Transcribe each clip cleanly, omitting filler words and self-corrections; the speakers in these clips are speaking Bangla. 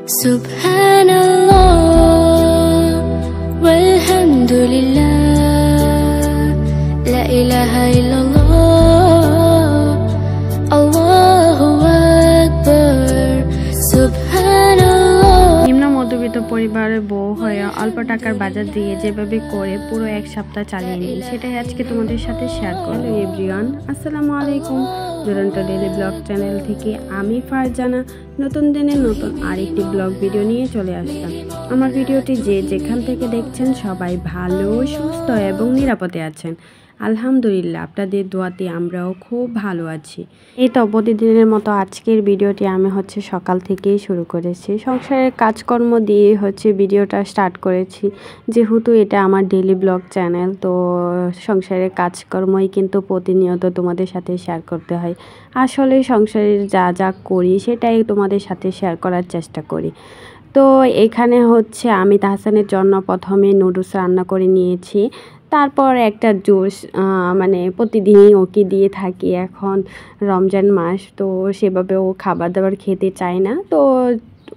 Subhanallah walhamdulillah la ilaha illallah Allahu akbar subhanallah। নিম্ন মধ্যবিত্ত পরিবারের বউ হয়ে অল্প টাকার বাজার দিয়ে যেভাবে করে পুরো এক সপ্তাহ চালিয়ে নিই সেটাই আজকে তোমাদের সাথে শেয়ার করব। হ্যালো এভরিওয়ান, আসসালামু আলাইকুম। দুরন্ত ডেইলি ব্লগ চ্যানেল থেকে আমি ফারজানা নতুন দিনের নতুন আরেকটি ব্লগ ভিডিও নিয়ে চলে আসলাম। আমার ভিডিওটি যে যেখান থেকে দেখছেন সবাই ভালো, সুস্থ এবং নিরাপদে আছেন। আলহামদুলিল্লাহ, আপনাদের দোয়াতে আমরাও খুব ভালো আছি। এই তো প্রতিদিনের মতো আজকের ভিডিওটি আমি সকাল থেকেই শুরু করেছি। সংসারের কাজকর্ম দিয়ে ভিডিওটা স্টার্ট করেছি, যেহেতু এটা আমার ডেইলি ব্লগ চ্যানেল। তো সংসারের কাজকর্মই কিন্তু প্রতিনিয়ত তোমাদের সাথে শেয়ার করতে হয়। আসলে সংসারের যা যা করি সেটাই তোমাদের সাথে শেয়ার করার চেষ্টা করি। তো এখানে আমি তাহসানের জন্য প্রথমে নুডলস রান্না করে নিয়েছি। তারপর একটা জুস, প্রতিদিনই ওকে দিয়ে থাকি। এখন রমজান মাস, তো সেভাবে ও খাবার দাবার খেতে চায় না, তো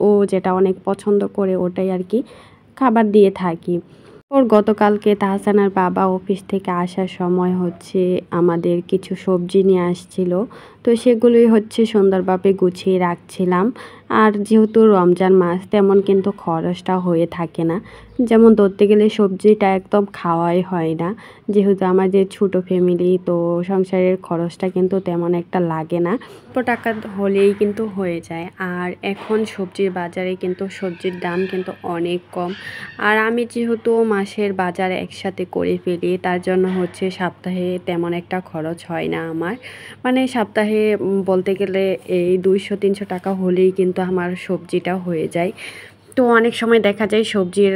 ও যেটা অনেক পছন্দ করে ওটাই আর কি খাবার দিয়ে থাকি। ওর গতকালকে তাহসানের বাবা অফিস থেকে আসার সময় আমাদের কিছু সবজি নিয়ে আসছিল, তো সেগুলোই সুন্দরভাবে গুছিয়ে রাখছিলাম। আর যেহেতু রমজান মাস, তেমন কিন্তু খরচটা হয়ে থাকে না। যেমন ধরতে গেলে সবজিটা একদম খাওয়াই হয় না, যেহেতু আমাদের ছোটো ফ্যামিলি, তো সংসারের খরচটা কিন্তু তেমন একটা লাগে না, টাকা হলেই কিন্তু হয়ে যায়। আর এখন সবজির বাজারে কিন্তু সবজির দাম কিন্তু অনেক কম। আর আমি যেহেতু মাসের বাজার একসাথে করে ফেলি, তার জন্য সপ্তাহে তেমন একটা খরচ হয় না আমার। সপ্তাহে বলতে গেলে এই 200-300 টাকা হলেই কিন্তু আমার সবজিটা হয়ে যায়। তো অনেক সময় দেখা যায় সবজির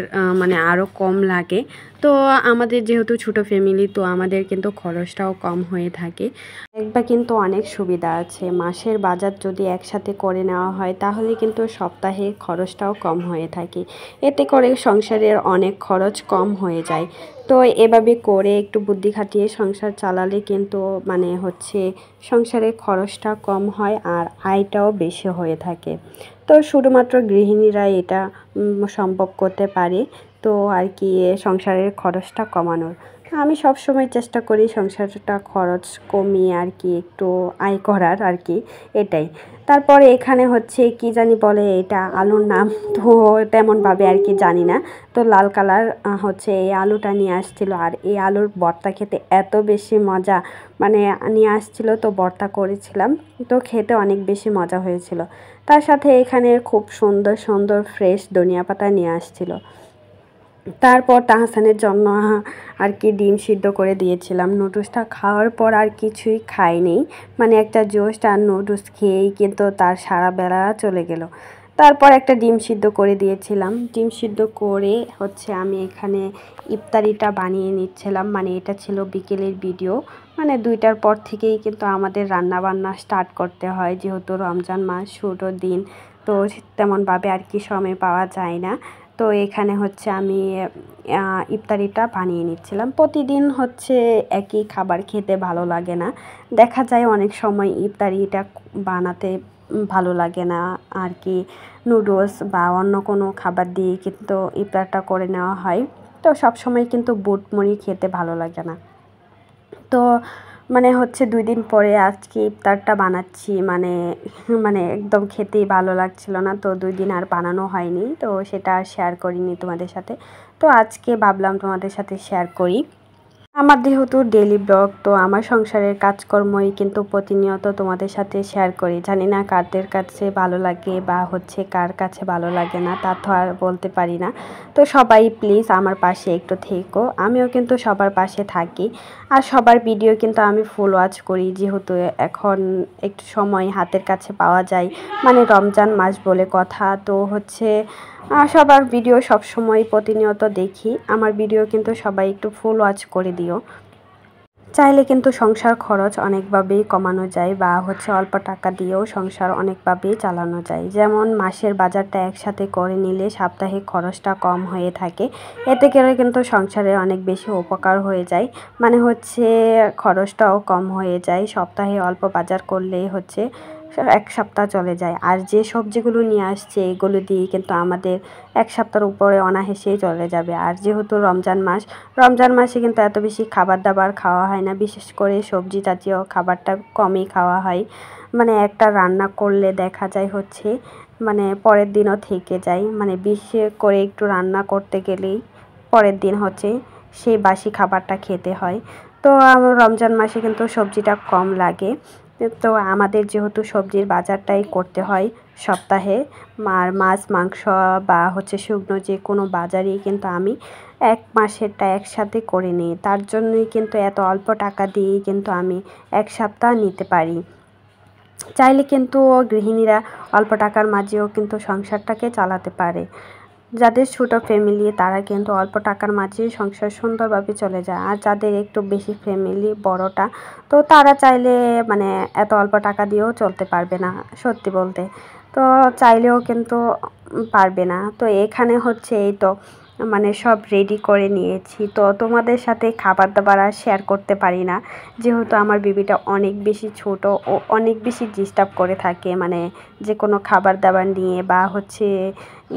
আরও কম লাগে। তো আমাদের যেহেতু ছোটো ফ্যামিলি, তো আমাদের কিন্তু খরচটাও কম হয়ে থাকে। একবার কিন্তু অনেক সুবিধা আছে, মাসের বাজার যদি একসাথে করে নেওয়া হয় তাহলে কিন্তু সপ্তাহে খরচটাও কম হয়ে থাকে। এতে করে সংসারের অনেক খরচ কম হয়ে যায়। তো এভাবে করে একটু বুদ্ধি খাটিয়ে সংসার চালালে কিন্তু সংসারের খরচটা কম হয় আর আয়টাও বেশি হয়ে থাকে। তো শুধুমাত্র গৃহিণীরা এটা সম্ভব করতে পারে, তো আর কি সংসারের খরচটা কমানোর। আমি সব সময় চেষ্টা করি সংসারটা খরচ কমিয়ে আর কি একটু আয় করার আর কি, এটাই। তারপরে এখানে কি জানি বলে এটা, আলুর নাম তো তেমনভাবে আর কি জানি না। তো লাল কালার এই আলুটা নিয়ে আসছিল, আর এই আলুর ভর্তা খেতে এত বেশি মজা, নিয়ে আসছিল, তো ভর্তা করেছিলাম, তো খেতে অনেক বেশি মজা হয়েছিল। তার সাথে এখানে খুব সুন্দর সুন্দর ফ্রেশ ধনিয়া পাতা নিয়ে আসছিল। তারপর তাহসানের জন্য আর কি ডিম সিদ্ধ করে দিয়েছিলাম। নুডলসটা খাওয়ার পর আর কিছুই খাইনি, একটা জোস্ট আর নুডলস খেয়েই কিন্তু তার সারা বেলা চলে গেল। তারপর একটা ডিম সিদ্ধ করে দিয়েছিলাম। ডিম সিদ্ধ করে আমি এখানে ইফতারিটা বানিয়ে নিচ্ছিলাম। এটা ছিল বিকেলের ভিডিও, 2টার পর থেকেই কিন্তু আমাদের রান্না বান্না স্টার্ট করতে হয়, যেহেতু রমজান মাস শুরুর দিন, তো তেমনভাবে আর কি সময় পাওয়া যায় না। তো এখানে আমি ইফতারিটা বানিয়ে নিচ্ছিলাম। প্রতিদিন একই খাবার খেতে ভালো লাগে না, দেখা যায় অনেক সময় ইফতারিটা বানাতে ভালো লাগে না আর কি। নুডলস বা অন্য কোনো খাবার দিয়ে কিন্তু ইফতারটা করে নেওয়া হয়। তো সব সময় কিন্তু বুট মুড়ি খেতে ভালো লাগে না। তো 2 দিন পরে আজকে ইফতারটা বানাচ্ছি, একদম খেতেই ভালো লাগছিল না, তো 2 দিন আর বানানো হয়নি, তো সেটা শেয়ার করিনি তোমাদের সাথে। তো আজকে ভাবলাম তোমাদের সাথে শেয়ার করি। আমার যেহেতু ডেইলি ব্লগ, তো আমার সংসারের কাজকর্মই কিন্তু প্রতিনিয়ত তোমাদের সাথে শেয়ার করি। জানি না কাদের কাছে ভালো লাগে বা কার কাছে ভালো লাগে না, তা তো আর বলতে পারি না। তো সবাই প্লিজ আমার পাশে একটু থেকো, আমিও কিন্তু সবার পাশে থাকি। আর সবার ভিডিও কিন্তু আমি ফুল ওয়াচ করি, যেহেতু এখন একটু সময় হাতের কাছে পাওয়া যায়, রমজান মাস বলে কথা। তো সবার ভিডিও সব সময় প্রতিনিয়ত দেখি। আমার ভিডিও কিন্তু সবাই একটু ফুল ওয়াচ করে দিও। চাইলে কিন্তু সংসার খরচ অনেকভাবেই কমানো যায়, বা অল্প টাকা দিয়েও সংসার অনেকভাবেই চালানো যায়। যেমন মাসের বাজারটা একসাথে করে নিলে সাপ্তাহিক খরচটা কম হয়ে থাকে, এতে করে কিন্তু সংসারে অনেক বেশি উপকার হয়ে যায়। খরচটাও কম হয়ে যায়। সপ্তাহে অল্প বাজার করলেই এক সপ্তাহ চলে যায়। আর যে সবজিগুলো নিয়ে আসছে এগুলো দিয়ে কিন্তু আমাদের এক সপ্তাহের উপরে অনায়াসেই চলে যাবে। আর যেহেতু রমজান মাসে কিন্তু এত বেশি খাবার দাবার খাওয়া হয় না, বিশেষ করে সবজি জাতীয় খাবারটা কমই খাওয়া হয়। মানে একটা রান্না করলে দেখা যায় হচ্ছে মানে পরের দিনও থেকে যায়, মানে বেশি করে একটু রান্না করতে গেলেই পরের দিন হচ্ছে সেই বাসি খাবারটা খেতে হয়। তো রমজান মাসে কিন্তু সবজিটা কম লাগে। তো আমাদের যেহেতু সবজির বাজারটাই করতে হয় সপ্তাহে, আর মাছ মাংস বা হচ্ছে শুকনো যে কোনো বাজারই কিন্তু আমি এক মাসেরটা একসাথে করে নিই। তার জন্যই কিন্তু এত অল্প টাকা দিয়েই কিন্তু আমি এক সপ্তাহ নিতে পারি। চাইলে কিন্তু গৃহিণীরা অল্প টাকার মাঝেও কিন্তু সংসারটাকে চালাতে পারে। যাদের ছোট ফ্যামিলি তারা কিন্তু অল্প টাকার মাঝেই সংসার সুন্দরভাবে চলে যায়। আর যাদের একটু বেশি ফ্যামিলি বড়টা, তো তারা চাইলে মানে এত অল্প টাকা দিয়েও চলতে পারবে না সত্যি বলতে। তো চাইলেও কিন্তু পারবে না। তো এখানে হচ্ছে এই তো মানে সব রেডি করে নিয়েছি। তো তোমাদের সাথে খাবার দাবার আর শেয়ার করতে পারি না, যেহেতু আমার বেবিটা অনেক বেশি ছোট ও অনেক বেশি ডিস্টার্ব করে থাকে, মানে যে কোনো খাবার দাবার নিয়ে বা হচ্ছে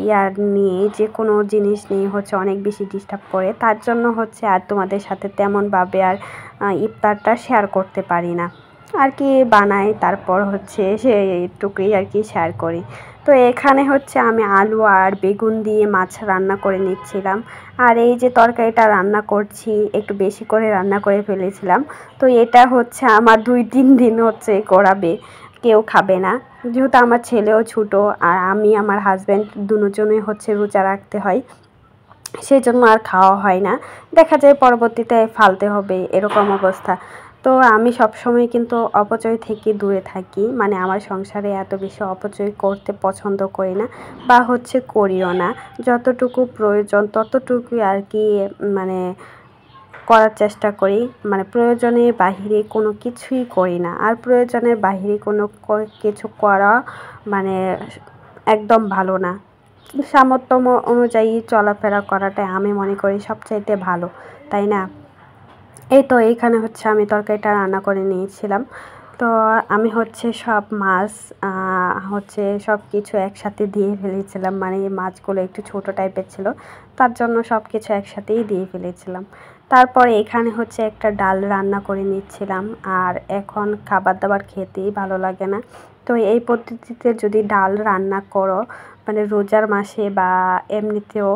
ইয়ার নিয়ে যে কোনো জিনিস নিয়ে হচ্ছে অনেক বেশি ডিস্টার্ব করে। তার জন্য হচ্ছে আর তোমাদের সাথে তেমনভাবে আর ইফতারটা শেয়ার করতে পারি না আর কি। বানাই তারপর হচ্ছে সেইটুকুই আর কি শেয়ার করি। তো এখানে হচ্ছে আমি আলু আর বেগুন দিয়ে মাছ রান্না করে নিচ্ছিলাম। আর এই যে তরকারিটা রান্না করছি একটু বেশি করে রান্না করে ফেলেছিলাম। তো এটা হচ্ছে আমার 2-3 দিন হচ্ছে করাবে, কেউ খাবে না। যেহেতু আমার ছেলেও ছোটো আর আমি আমার হাজব্যান্ড দুজনেই হচ্ছে রোজা রাখতে হয়, সেই জন্য আর খাওয়া হয় না। দেখা যায় পরবর্তীতে ফালতে হবে এরকম অবস্থা। তো আমি সবসময় কিন্তু অপচয় থেকে দূরে থাকি, মানে আমার সংসারে এত বেশি অপচয় করতে পছন্দ করি না বা হচ্ছে করিও না। যতটুকু প্রয়োজন ততটুকুই আর কি মানে করার চেষ্টা করি, মানে প্রয়োজনের বাহিরে কোনো কিছুই করি না। আর প্রয়োজনের বাহিরে কোনো কিছু করা মানে একদম ভালো না। সামর্থ্য অনুযায়ী চলাফেরা করাটাই আমি মনে করি সবচাইতে ভালো, তাই না? এই তো এইখানে হচ্ছে আমি তরকারিটা রান্না করে নিয়েছিলাম। তো আমি হচ্ছে সব মাছ হচ্ছে সব কিছু একসাথে দিয়ে ফেলেছিলাম, মানে এই মাছগুলো একটু ছোটো টাইপের ছিল, তার জন্য সব কিছু একসাথেই দিয়ে ফেলেছিলাম। তারপরে এখানে হচ্ছে একটা ডাল রান্না করে নিচ্ছিলাম। আর এখন খাবার দাবার খেতেই ভালো লাগে না। তো এই পদ্ধতিতে যদি ডাল রান্না করো মানে রোজার মাসে বা এমনিতেও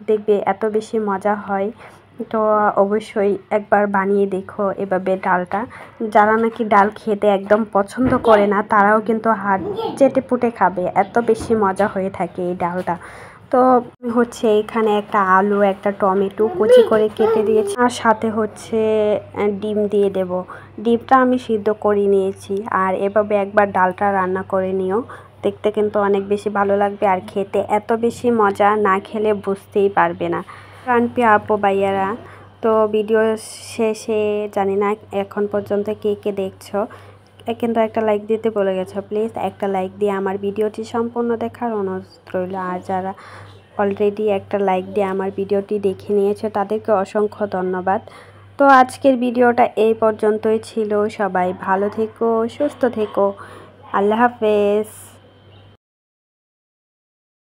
দেখবে এত বেশি মজা হয়। তো অবশ্যই একবার বানিয়ে দেখো এভাবে ডালটা। যারা নাকি ডাল খেতে একদম পছন্দ করে না তারাও কিন্তু হাত চেটেপুটে খাবে, এত বেশি মজা হয়ে থাকে এই ডালটা। তো হচ্ছে এখানে একটা আলু একটা টমেটো কুচি করে কেটে দিয়েছি, আর সাথে হচ্ছে ডিম দিয়ে দেব। ডিমটা আমি সিদ্ধ করে নিয়েছি। আর এভাবে একবার ডালটা রান্না করে নিও, দেখতে কিন্তু অনেক বেশি ভালো লাগবে আর খেতে এত বেশি মজা, না খেলে বুঝতেই পারবে না। প্রাণপ্রিয় আপু ভাইয়ারা, তো ভিডিও শেষে জানি না এখন পর্যন্ত কে কে দেখছো, কিন্তু একটা লাইক দিতে বলে গেছো। প্লিজ একটা লাইক দিয়ে আমার ভিডিওটি সম্পূর্ণ দেখার অনুরোধ রইল। আর যারা অলরেডি একটা লাইক দিয়ে আমার ভিডিওটি দেখে নিয়েছে তাদেরকে অসংখ্য ধন্যবাদ। তো আজকের ভিডিওটা এই পর্যন্তই ছিল। সবাই ভালো থেকো, সুস্থ থেকো। আল্লাহ হাফেজ।